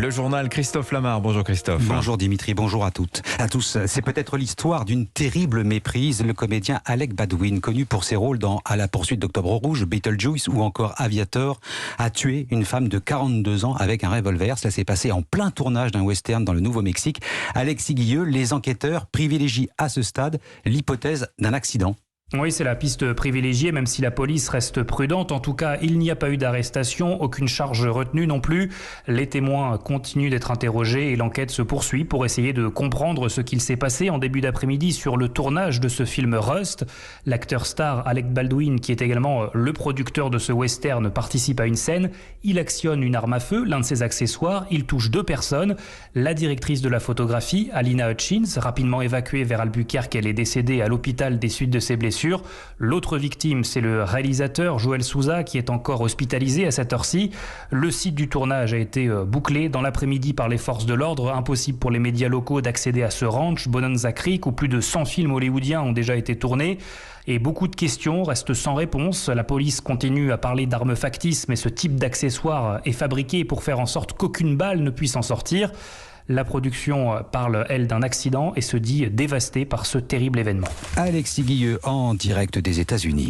Le journal Christophe Lamar. Bonjour Christophe. Bonjour Dimitri, bonjour à toutes, à tous. C'est peut-être l'histoire d'une terrible méprise. Le comédien Alec Baldwin, connu pour ses rôles dans À la poursuite d'Octobre Rouge, Beetlejuice ou encore Aviator, a tué une femme de 42 ans avec un revolver. Cela s'est passé en plein tournage d'un western dans le Nouveau-Mexique. Alexis Guilleux, les enquêteurs privilégient à ce stade l'hypothèse d'un accident. Oui, c'est la piste privilégiée, même si la police reste prudente. En tout cas, il n'y a pas eu d'arrestation, aucune charge retenue non plus. Les témoins continuent d'être interrogés et l'enquête se poursuit pour essayer de comprendre ce qu'il s'est passé en début d'après-midi sur le tournage de ce film Rust. L'acteur star Alec Baldwin, qui est également le producteur de ce western, participe à une scène. Il actionne une arme à feu, l'un de ses accessoires. Il touche 2 personnes. La directrice de la photographie, Alina Hutchins, rapidement évacuée vers Albuquerque, elle est décédée à l'hôpital des suites de ses blessures. L'autre victime, c'est le réalisateur Joel Souza qui est encore hospitalisé à cette heure-ci. Le site du tournage a été bouclé dans l'après-midi par les forces de l'ordre. Impossible pour les médias locaux d'accéder à ce ranch, Bonanza Creek, où plus de 100 films hollywoodiens ont déjà été tournés. Et beaucoup de questions restent sans réponse. La police continue à parler d'armes factices, mais ce type d'accessoire est fabriqué pour faire en sorte qu'aucune balle ne puisse en sortir. La production parle, elle, d'un accident et se dit dévastée par ce terrible événement. Alexis Guilleux en direct des États-Unis.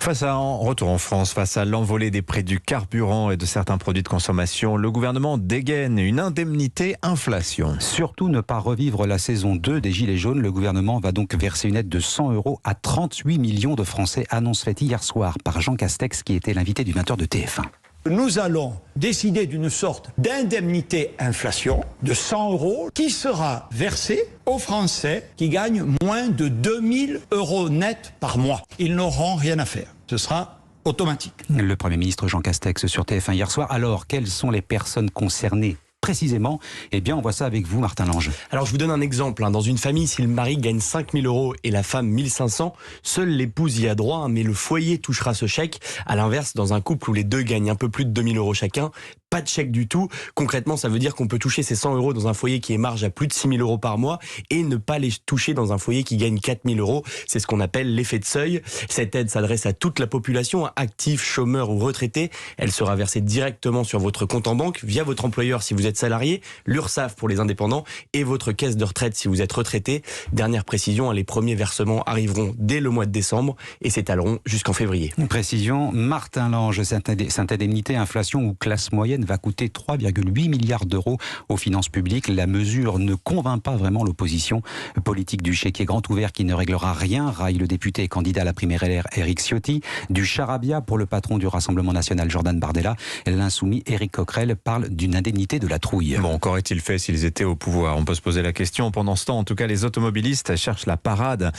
Retour en France, face à l'envolée des prix du carburant et de certains produits de consommation, le gouvernement dégaine une indemnité inflation. Surtout ne pas revivre la saison 2 des Gilets jaunes. Le gouvernement va donc verser une aide de 100 € à 38 millions de Français. Annonce faite hier soir par Jean Castex, qui était l'invité du 20h de TF1. Nous allons décider d'une sorte d'indemnité inflation de 100 € qui sera versée aux Français qui gagnent moins de 2000 € net par mois. Ils n'auront rien à faire. Ce sera automatique. Le Premier ministre Jean Castex sur TF1 hier soir. Alors, quelles sont les personnes concernées précisément? Eh bien, on voit ça avec vous, Martin Lange. Alors, je vous donne un exemple. Dans une famille, si le mari gagne 5 000 € et la femme 1 500, seule l'épouse y a droit, mais le foyer touchera ce chèque. À l'inverse, dans un couple où les deux gagnent un peu plus de 2 000 € chacun, pas de chèque du tout. Concrètement, ça veut dire qu'on peut toucher ces 100 € dans un foyer qui émarge à plus de 6 000 € par mois et ne pas les toucher dans un foyer qui gagne 4 000 €. C'est ce qu'on appelle l'effet de seuil. Cette aide s'adresse à toute la population, actifs, chômeurs ou retraités. Elle sera versée directement sur votre compte en banque via votre employeur si vous êtes salarié, l'URSSAF pour les indépendants et votre caisse de retraite si vous êtes retraité. Dernière précision, les premiers versements arriveront dès le mois de décembre et s'étaleront jusqu'en février. Une précision, Martin Lange, cette indemnité inflation ou classe moyenne va coûter 3,8 milliards d'euros aux finances publiques. La mesure ne convainc pas vraiment l'opposition politique. Du chéquier grand ouvert qui ne réglera rien, raille le député et candidat à la primaire LR Éric Ciotti. Du charabia pour le patron du Rassemblement national Jordan Bardella. L'insoumis Éric Coquerel parle d'une indemnité de la trouille. Bon, qu'aurait-il fait s'ils étaient au pouvoir? On peut se poser la question. Pendant ce temps, en tout cas, les automobilistes cherchent la parade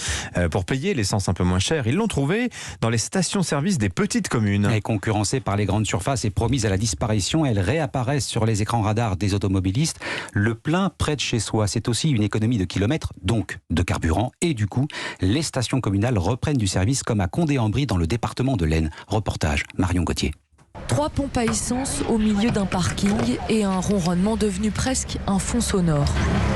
pour payer l'essence un peu moins cher. Ils l'ont trouvé dans les stations-service des petites communes. Et concurrencée par les grandes surfaces et promise à la disparition, elles réapparaissent sur les écrans radars des automobilistes. Le plein près de chez soi, c'est aussi une économie de kilomètres, donc de carburant. Et du coup, les stations communales reprennent du service comme à Condé-en-Brie dans le département de l'Aisne. Reportage, Marion Gauthier. 3 pompes à essence au milieu d'un parking et un ronronnement devenu presque un fond sonore.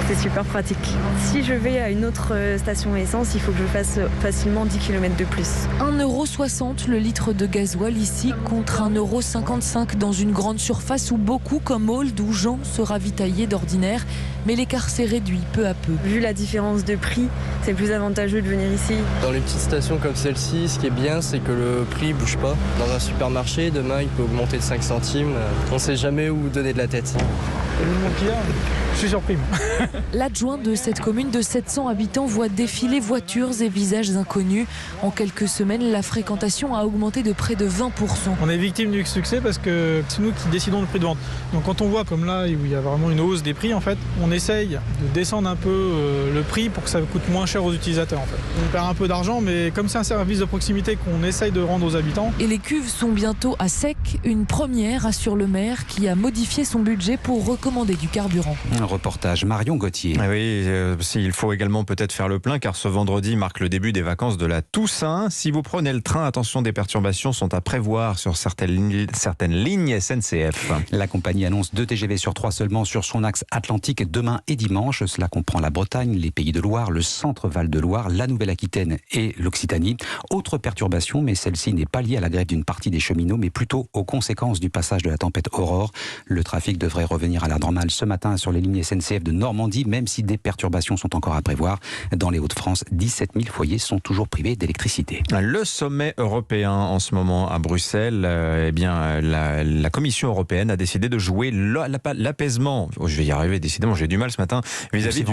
C'est super pratique. Si je vais à une autre station essence, il faut que je fasse facilement 10 km de plus. 1,60 € le litre de gasoil ici contre 1,55 € dans une grande surface où beaucoup comme Old ou Jean se ravitaillaient d'ordinaire. Mais l'écart s'est réduit peu à peu. Vu la différence de prix, c'est plus avantageux de venir ici. Dans les petites stations comme celle-ci, ce qui est bien, c'est que le prix ne bouge pas. Dans un supermarché, demain, il peut augmenter de 5 centimes. On ne sait jamais où donner de la tête. Je suis surpris. L'adjoint de cette commune de 700 habitants voit défiler voitures et visages inconnus. En quelques semaines, la fréquentation a augmenté de près de 20%. On est victime du succès parce que c'est nous qui décidons le prix de vente. Donc quand on voit comme là où il y a vraiment une hausse des prix, en fait, on essaye de descendre un peu le prix pour que ça coûte moins cher aux utilisateurs. En fait. On perd un peu d'argent, mais comme c'est un service de proximité qu'on essaye de rendre aux habitants. Et les cuves sont bientôt à sec. Une première, assure le maire, qui a modifié son budget pour recommander du carburant. reportage Marion Gauthier. Ah oui, il faut également peut-être faire le plein car ce vendredi marque le début des vacances de la Toussaint. Si vous prenez le train, attention, des perturbations sont à prévoir sur certaines lignes SNCF. La compagnie annonce 2 TGV sur 3 seulement sur son axe atlantique demain et dimanche. Cela comprend la Bretagne, les Pays de Loire, le centre-Val de Loire, la Nouvelle-Aquitaine et l'Occitanie. Autre perturbation, mais celle-ci n'est pas liée à la grève d'une partie des cheminots, mais plutôt aux conséquences du passage de la tempête Aurore. Le trafic devrait revenir à la normale ce matin sur les lignes SNCF de Normandie, même si des perturbations sont encore à prévoir. Dans les Hauts-de-France, 17 000 foyers sont toujours privés d'électricité. Le sommet européen en ce moment à Bruxelles, la Commission européenne a décidé de jouer l'apaisement. Je vais y arriver, décidément, j'ai du mal ce matin vis-à-vis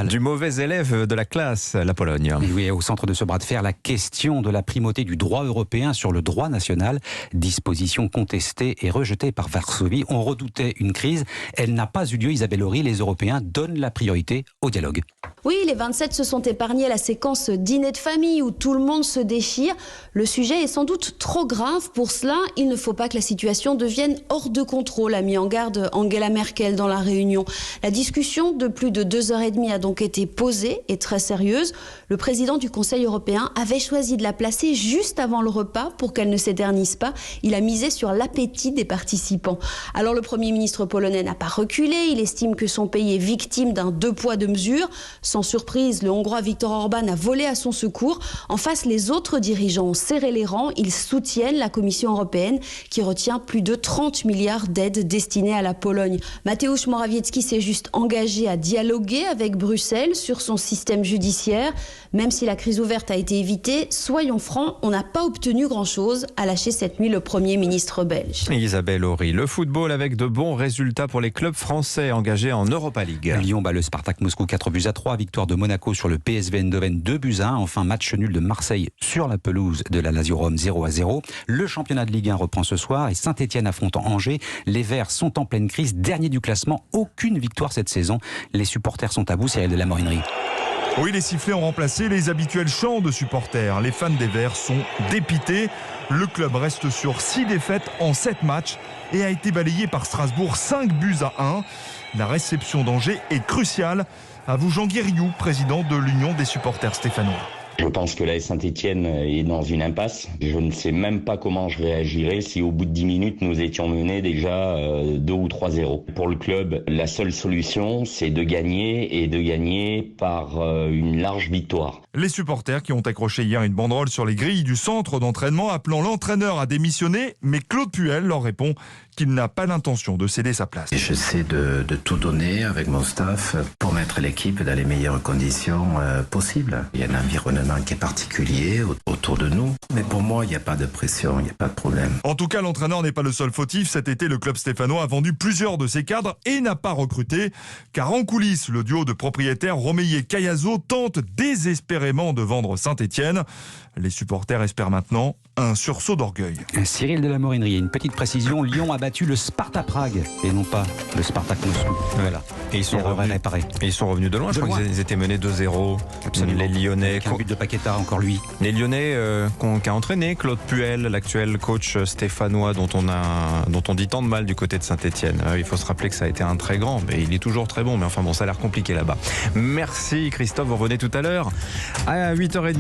du mauvais élève de la classe, la Pologne. Et oui, au centre de ce bras de fer, la question de la primauté du droit européen sur le droit national. Disposition contestée et rejetée par Varsovie. On redoutait une crise. Elle n'a pas eu lieu, Isabelle Horry. Les Européens donnent la priorité au dialogue. Oui, les 27 se sont épargnés la séquence dîner de famille où tout le monde se déchire. Le sujet est sans doute trop grave. Pour cela, il ne faut pas que la situation devienne hors de contrôle, a mis en garde Angela Merkel dans la réunion. La discussion de plus de 2h30 a donc été posée et très sérieuse. Le président du Conseil européen avait choisi de la placer juste avant le repas pour qu'elle ne s'éternise pas. Il a misé sur l'appétit des participants. Alors le Premier ministre polonais n'a pas reculé. Il estime que son pays est victime d'un 2 poids 2 mesures. Sans surprise, le Hongrois Viktor Orban a volé à son secours. En face, les autres dirigeants ont serré les rangs. Ils soutiennent la Commission européenne qui retient plus de 30 milliards d'aides destinées à la Pologne. Mateusz Morawiecki s'est juste engagé à dialoguer avec Bruxelles sur son système judiciaire. Même si la crise ouverte a été évitée, soyons francs, on n'a pas obtenu grand-chose, a lâché cette nuit le Premier ministre belge. Isabelle Horry, le football avec de bons résultats pour les clubs français engagés en Europa League. Lyon bat le Spartak Moscou 4-3, victoire de Monaco sur le PSV Eindhoven 2-1, enfin match nul de Marseille sur la pelouse de la Lazio Rome 0-0. Le championnat de Ligue 1 reprend ce soir et Saint-Etienne affronte Angers. Les Verts sont en pleine crise, dernier du classement, aucune victoire cette saison. Les supporters sont à bout, Cyril de la Morinerie. Oui, les sifflets ont remplacé les habituels chants de supporters. Les fans des Verts sont dépités. Le club reste sur 6 défaites en 7 matchs et a été balayé par Strasbourg 5-1. La réception d'Angers est cruciale. À vous, Jean Guériou, président de l'Union des supporters stéphanois. Je pense que l'AS Saint-Etienne est dans une impasse. Je ne sais même pas comment je réagirais si au bout de 10 minutes nous étions menés déjà 2 ou 3-0. Pour le club, la seule solution, c'est de gagner et de gagner par une large victoire. Les supporters qui ont accroché hier une banderole sur les grilles du centre d'entraînement appelant l'entraîneur à démissionner, mais Claude Puel leur répond qu'il n'a pas l'intention de céder sa place. Et j'essaie de tout donner avec mon staff pour mettre l'équipe dans les meilleures conditions possibles. Il y a un environnement qui est particulier autour de nous, mais pour moi, il n'y a pas de pression, il n'y a pas de problème. En tout cas, l'entraîneur n'est pas le seul fautif. Cet été, le club stéphanois a vendu plusieurs de ses cadres et n'a pas recruté, car en coulisses, le duo de propriétaires Romeyer-Cayazo tente désespérément de vendre Saint-Etienne. Les supporters espèrent maintenant un sursaut d'orgueil. Cyril de la Morinerie, une petite précision, Lyon a battu le Sparta Prague et non pas le Spartak Moscou. Voilà. Et ils sont revenus de loin. Je crois qu'ils étaient menés 2-0. Absolument. Les Lyonnais. Avec un but de Paqueta, encore lui. Les Lyonnais qu'a entraîné Claude Puel, l'actuel coach stéphanois dont on dit tant de mal du côté de Saint-Etienne. Il faut se rappeler que ça a été un très grand, mais il est toujours très bon. Mais enfin bon, ça a l'air compliqué là-bas. Merci Christophe, vous revenez tout à l'heure à 8h30.